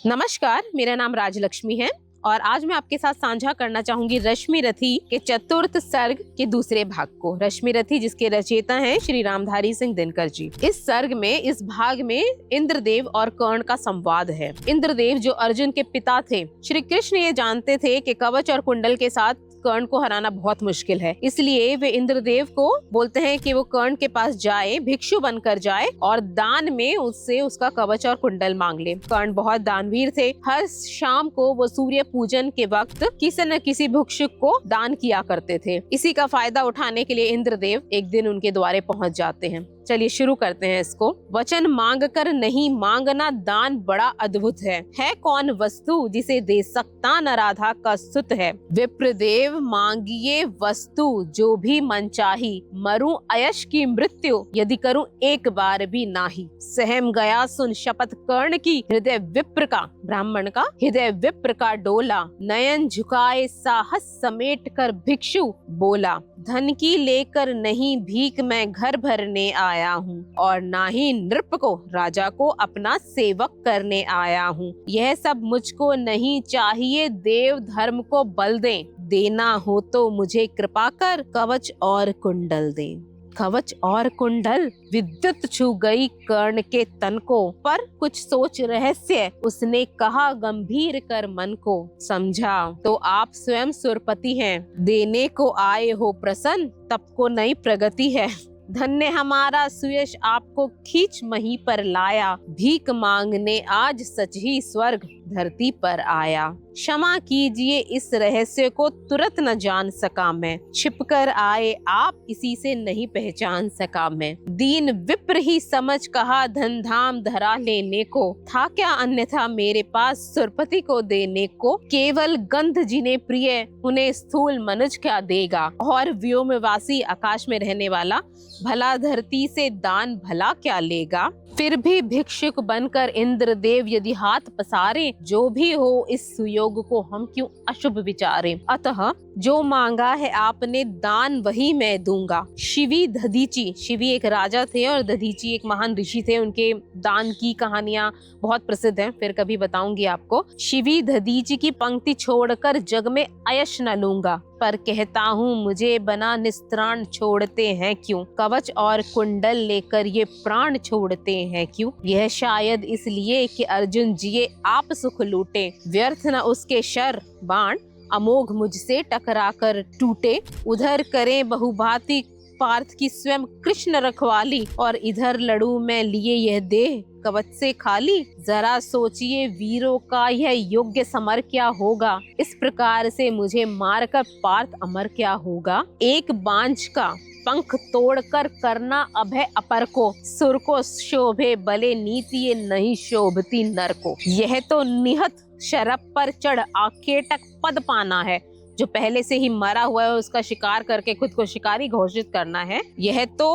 नमस्कार, मेरा नाम राजलक्ष्मी है और आज मैं आपके साथ साझा करना चाहूंगी रश्मि रथी के चतुर्थ सर्ग के दूसरे भाग को। रश्मि रथी जिसके रचयिता हैं श्री रामधारी सिंह दिनकर जी। इस सर्ग में, इस भाग में इंद्रदेव और कर्ण का संवाद है। इंद्रदेव जो अर्जुन के पिता थे, श्री कृष्ण ये जानते थे कि कवच और कुंडल के साथ कर्ण को हराना बहुत मुश्किल है, इसलिए वे इंद्रदेव को बोलते हैं कि वो कर्ण के पास जाए, भिक्षु बनकर जाए और दान में उससे उसका कवच और कुंडल मांग ले। कर्ण बहुत दानवीर थे। हर शाम को वो सूर्य पूजन के वक्त किसी न किसी भिक्षुक को दान किया करते थे। इसी का फायदा उठाने के लिए इंद्रदेव एक दिन उनके द्वारे पहुंच जाते हैं। चलिए शुरू करते हैं इसको। वचन मांग कर नहीं मांगना दान बड़ा अद्भुत है कौन वस्तु जिसे दे सकता न राधा का सुत है। विप्रदेव मांगिए वस्तु जो भी मन चाही, मरूं अयश की मृत्यु यदि करूं एक बार भी नाही। सहम गया सुन शपथ कर्ण की, हृदय विप्र का, ब्राह्मण का हृदय विप्र का डोला। नयन झुकाए साहस समेट कर भिक्षु बोला, धन की लेकर नहीं भीख मैं घर भरने आया हूँ और ना ही नृप को राजा को अपना सेवक करने आया हूँ। यह सब मुझको नहीं चाहिए, देव धर्म को बल दें, देना हो तो मुझे कृपा कर कवच और कुंडल दे। कवच और कुंडल विद्युत छू गई कर्ण के तन को, पर कुछ सोच रहस्य उसने कहा गंभीर कर मन को। समझा तो आप स्वयं सुरपति हैं, देने को आए हो प्रसन्न, तब को नई प्रगति है। धन्य हमारा सुयश आपको खींच मही पर लाया, भीख मांगने आज सच ही स्वर्ग धरती पर आया। क्षमा कीजिए इस रहस्य को तुरंत न जान सका मैं, छिपकर आए आप इसी से नहीं पहचान सका मैं। दीन विप्र ही समझ कहा धन धाम धरा लेने को, था क्या अन्यथा मेरे पास सुरपति को देने को। केवल गंध जिन्हें प्रिय उन्हें स्थूल मनुज क्या देगा, और व्योमवासी आकाश में रहने वाला भला धरती से दान भला क्या लेगा। फिर भी भिक्षुक बनकर इंद्रदेव यदि हाथ पसारे, जो भी हो इस सुयोग को हम क्यों अशुभ विचारे। अतः जो मांगा है आपने दान वही मैं दूंगा। शिवी दधीची, शिवी एक राजा थे और दधीची एक महान ऋषि थे। उनके दान की कहानियां बहुत प्रसिद्ध हैं, फिर कभी बताऊंगी आपको। शिवी दधीची की पंक्ति छोड़कर जग में अयश न लूंगा, पर कहता हूँ मुझे बना निस्त्राण छोड़ते हैं क्यों। कवच और कुंडल लेकर ये प्राण छोड़ते हैं क्यों। यह शायद इसलिए कि अर्जुन जिए आप सुख लूटे, व्यर्थ न उसके शर बाण अमोघ मुझसे टकरा कर टूटे। उधर करें बहुभांति पार्थ की स्वयं कृष्ण रखवाली, और इधर लड़ू मैं लिए यह देह कवच से खाली। जरा सोचिए वीरों का यह योग्य समर क्या होगा, इस प्रकार से मुझे मारकर पार्थ अमर क्या होगा। एक बांझ का पंख तोड़कर करना अभय अपर को, सुर को शोभे भले नीति ये नहीं शोभती नर को। यह तो निहत शरब पर चढ़ आखेटक पद पाना है, जो पहले से ही मरा हुआ है उसका शिकार करके खुद को शिकारी घोषित करना है। यह तो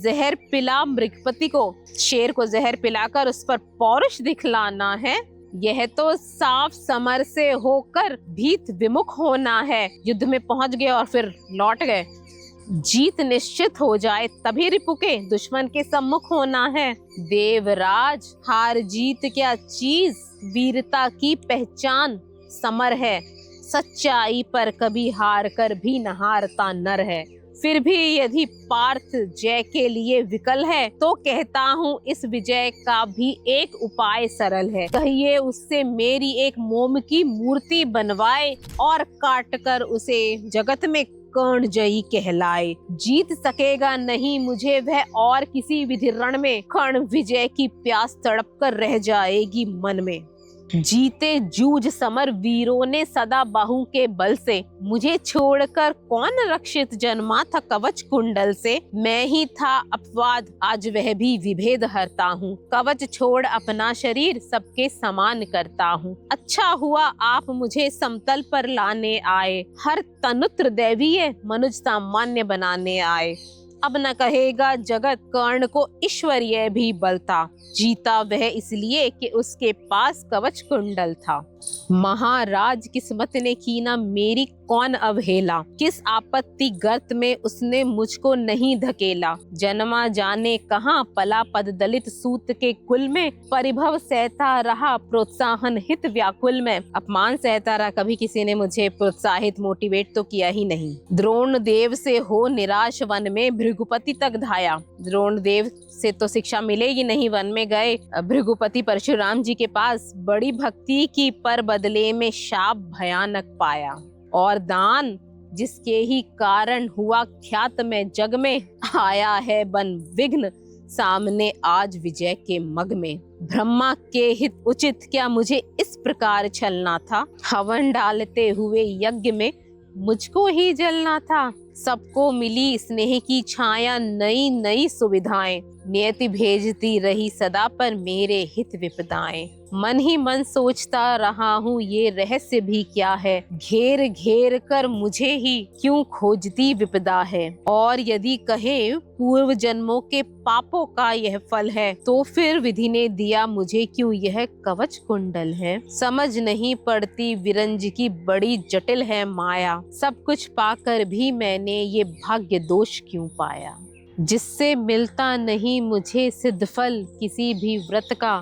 जहर पिला मृगपति को, शेर को जहर पिलाकर उस पर पौरुष दिखलाना है। यह तो साफ समर से होकर भीत विमुख होना है, युद्ध में पहुंच गए और फिर लौट गए। जीत निश्चित हो जाए तभी रिपु के दुश्मन के सम्मुख होना है। देवराज हार जीत क्या चीज, वीरता की पहचान समर है। सच्चाई पर कभी हार कर भी न हारता नर है। फिर भी यदि पार्थ जय के लिए विकल है, तो कहता हूँ इस विजय का भी एक उपाय सरल है। कहिए उससे मेरी एक मोम की मूर्ति बनवाए, और काट कर उसे जगत में कर्ण जयी कहलाए। जीत सकेगा नहीं मुझे वह और किसी विधि रण में, कर्ण विजय की प्यास तड़प कर रह जाएगी मन में। जीते जूझ समर वीरों ने सदा बाहु के बल से, मुझे छोड़कर कौन रक्षित जन्मा था कवच कुंडल से। मैं ही था अपवाद आज वह भी विभेद हरता हूँ, कवच छोड़ अपना शरीर सबके समान करता हूँ। अच्छा हुआ आप मुझे समतल पर लाने आए, हर तनुत्र दैवीय मनुज सामान्य बनाने आए। अब न कहेगा जगत कर्ण को ईश्वरीय भी बल था, जीता वह इसलिए कि उसके पास कवच कुंडल था। महाराज किस्मत ने कीना मेरी कौन अवहेला, किस आपत्ति गर्त में उसने मुझको नहीं धकेला। जन्मा जाने कहाँ पला पद दलित सूत के कुल में, परिभव सहता रहा प्रोत्साहन हित व्याकुल में। अपमान सहता रहा, कभी किसी ने मुझे प्रोत्साहित मोटिवेट तो किया ही नहीं। द्रोण देव से हो निराश वन में, भृगुपति तक धाया। द्रोण देव से तो शिक्षा मिलेगी नहीं, वन में गए भृगुपति परशुराम जी के पास, बड़ी भक्ति की पर बदले में शाप भयानक पाया। और दान जिसके ही कारण हुआ ख्यात में जग में, आया है बन विघ्न सामने आज विजय के मग में। ब्रह्मा के हित उचित क्या मुझे इस प्रकार छलना था, हवन डालते हुए यज्ञ में मुझको ही जलना था। सबको मिली स्नेह की छाया, नई नई सुविधाएं, नियति भेजती रही सदा पर मेरे हित विपदाएं। मन ही मन सोचता रहा हूँ ये रहस्य भी क्या है, घेर घेर कर मुझे ही क्यों खोजती विपदा है। और यदि कहे पूर्व जन्मों के पापों का यह फल है, तो फिर विधि ने दिया मुझे क्यों यह कवच कुंडल है। समझ नहीं पड़ती विरंज की बड़ी जटिल है माया, सब कुछ पाकर भी मैंने ये भाग्य दोष क्यों पाया। जिससे मिलता नहीं मुझे सिद्ध फल किसी भी व्रत का,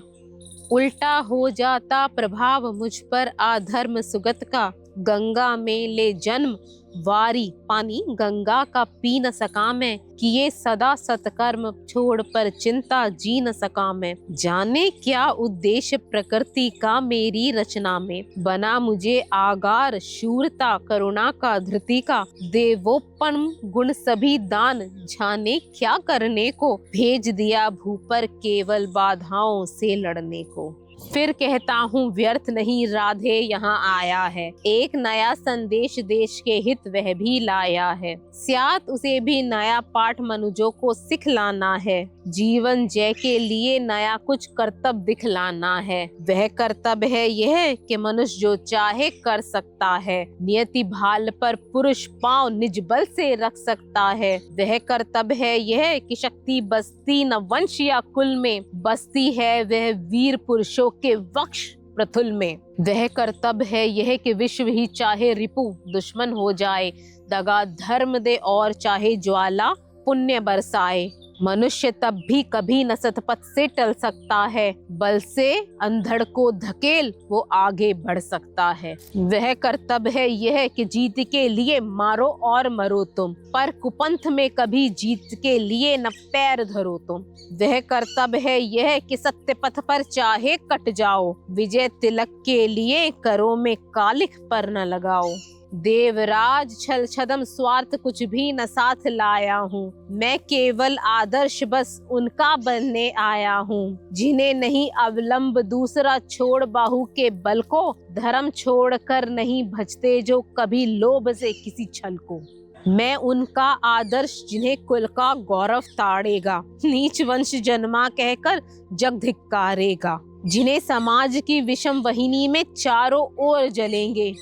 उल्टा हो जाता प्रभाव मुझ पर अधर्म सुगत का। गंगा में ले जन्म वारी पानी, गंगा का पी न सका मैं, किए सदा सत्कर्म छोड़ पर चिंता जी न सका मैं। जाने क्या उद्देश्य प्रकृति का मेरी रचना में, बना मुझे आगार शूरता करुणा का धृति का। देवोपम गुण सभी दान, जाने क्या करने को, भेज दिया भू पर केवल बाधाओं से लड़ने को। फिर कहता हूँ व्यर्थ नहीं राधे यहाँ आया है, एक नया संदेश देश के हित वह भी लाया है। स्यात उसे भी नया पाठ मनुजों को सिखलाना है, जीवन जय के लिए नया कुछ कर्तव्य दिखलाना है। वह कर्तव्य है यह कि मनुष्य जो चाहे कर सकता है, नियति भाल पर पुरुष पांव निज बल से रख सकता है। वह कर्तव्य है यह कि शक्ति बसती न वंश या कुल में, बसती है वह वीर पुरुषों के वक्ष प्रथुल में। वह कर्तव्य है यह कि विश्व ही चाहे रिपु दुश्मन हो जाए, दगा धर्म दे और चाहे ज्वाला पुण्य बरसाए। मनुष्य तब भी कभी न सतपथ से टल सकता है, बल से अंधड़ को धकेल वो आगे बढ़ सकता है। वह कर्तव्य है यह कि जीत के लिए मारो और मरो तुम, पर कुपंथ में कभी जीत के लिए न पैर धरो तुम। वह कर्तव्य है यह कि सत्य पथ पर चाहे कट जाओ, विजय तिलक के लिए करो में कालिख पर न लगाओ। देवराज छल छदम स्वार्थ कुछ भी न साथ लाया हूँ, मैं केवल आदर्श बस उनका बनने आया हूँ। जिन्हें नहीं अवलंब दूसरा छोड़ बाहु के बल को, धर्म छोड़ कर नहीं भजते जो कभी लोभ से किसी छल को। मैं उनका आदर्श जिन्हें कुल का गौरव ताड़ेगा, नीच वंश जन्मा कहकर जग धिक्कारेगा। जिन्हें समाज की विषम वहिनी में चारों ओर जलेंगे,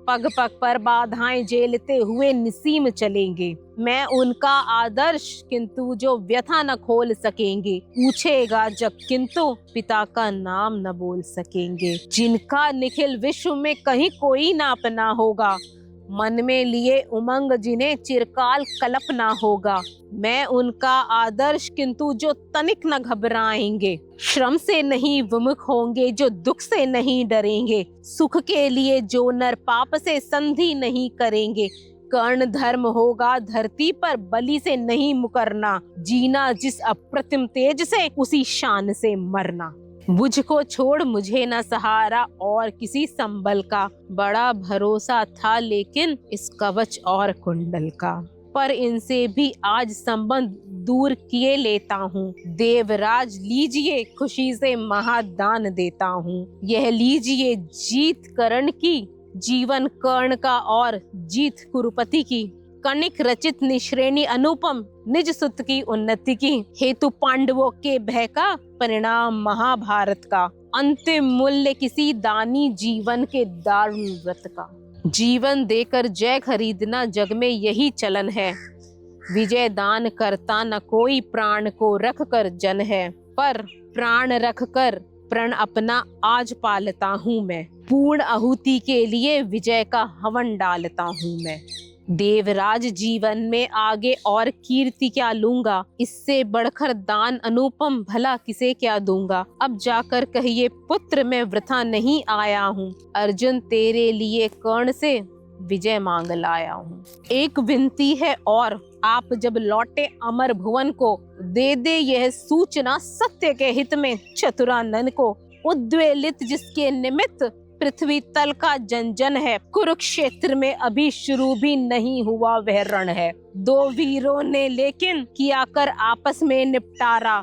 पग पग पर बाधाएं झेलते हुए निसीम चलेंगे। मैं उनका आदर्श किंतु जो व्यथा न खोल सकेंगे, पूछेगा जब किंतु पिता का नाम न बोल सकेंगे। जिनका निखिल विश्व में कहीं कोई ना अपना होगा, मन में लिए उमंग जिन्हें चिरकाल कल्पना होगा। मैं उनका आदर्श किंतु जो तनिक न घबराएंगे, श्रम से नहीं विमुख होंगे जो दुख से नहीं डरेंगे, सुख के लिए जो नर पाप से संधि नहीं करेंगे। कर्ण धर्म होगा धरती पर बलि से नहीं मुकरना, जीना जिस अप्रतिम तेज से उसी शान से मरना। मुझको छोड़ मुझे न सहारा और किसी संबल का, बड़ा भरोसा था लेकिन इस कवच और कुंडल का। पर इनसे भी आज संबंध दूर किए लेता हूँ, देवराज लीजिए खुशी से महादान देता हूँ। यह लीजिए जीत कर्ण की, जीवन कर्ण का और जीत कुरुपति की। कणिक रचित निश्रेणी अनुपम निज सुत की उन्नति की, हेतु पांडवों के भय का परिणाम महाभारत का। अंतिम मूल्य किसी दानी जीवन के दारुण व्रत का। जीवन देकर जय खरीदना जग में यही चलन है, विजय दान करता न कोई प्राण को रख कर जन है। पर प्राण रख कर प्रण अपना आज पालता हूँ मैं, पूर्ण आहुति के लिए विजय का हवन डालता हूँ मैं। देवराज जीवन में आगे और कीर्ति क्या लूंगा, इससे बढ़कर दान अनुपम भला किसे क्या दूंगा। अब जाकर कहिए पुत्र मैं वृथा नहीं आया हूँ, अर्जुन तेरे लिए कर्ण से विजय मांग लाया हूँ। एक विनती है और, आप जब लौटे अमर भुवन को, दे दे यह सूचना सत्य के हित में चतुरानन को। उद्वेलित जिसके निमित्त पृथ्वी तल का जन जन है, कुरुक्षेत्र में अभी शुरू भी नहीं हुआ वह रण है। दो वीरों ने लेकिन किया कर आपस में निपटारा,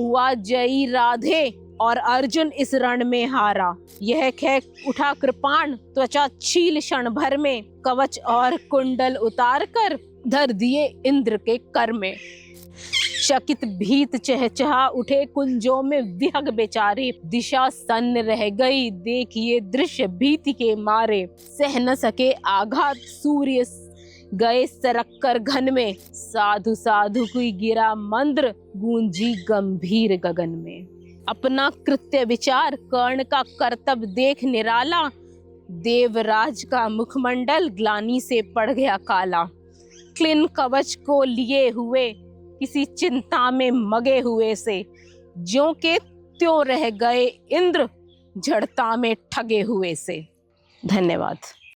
हुआ जयी राधे और अर्जुन इस रण में हारा। यह कह उठा कृपाण त्वचा छील क्षण भर में, कवच और कुंडल उतार कर धर दिए इंद्र के कर में। चकित भीत चहचहा उठे कुंजों में विहग बेचारे, दिशा सन्न रह गई देखिए दृश्य भीति के मारे। सह न सके आघात सूर्य गए सरक कर घन में, साधु साधु कोई गिरा मंद्र गूंजी गंभीर गगन में। अपना कृत्य विचार कर्ण का कर्तव्य देख निराला, देवराज का मुखमंडल ग्लानि से पड़ गया काला। क्लिन कवच को लिए हुए किसी चिंता में मगे हुए से, ज्यों के त्यों रह गए इंद्र जड़ता में ठगे हुए से। धन्यवाद।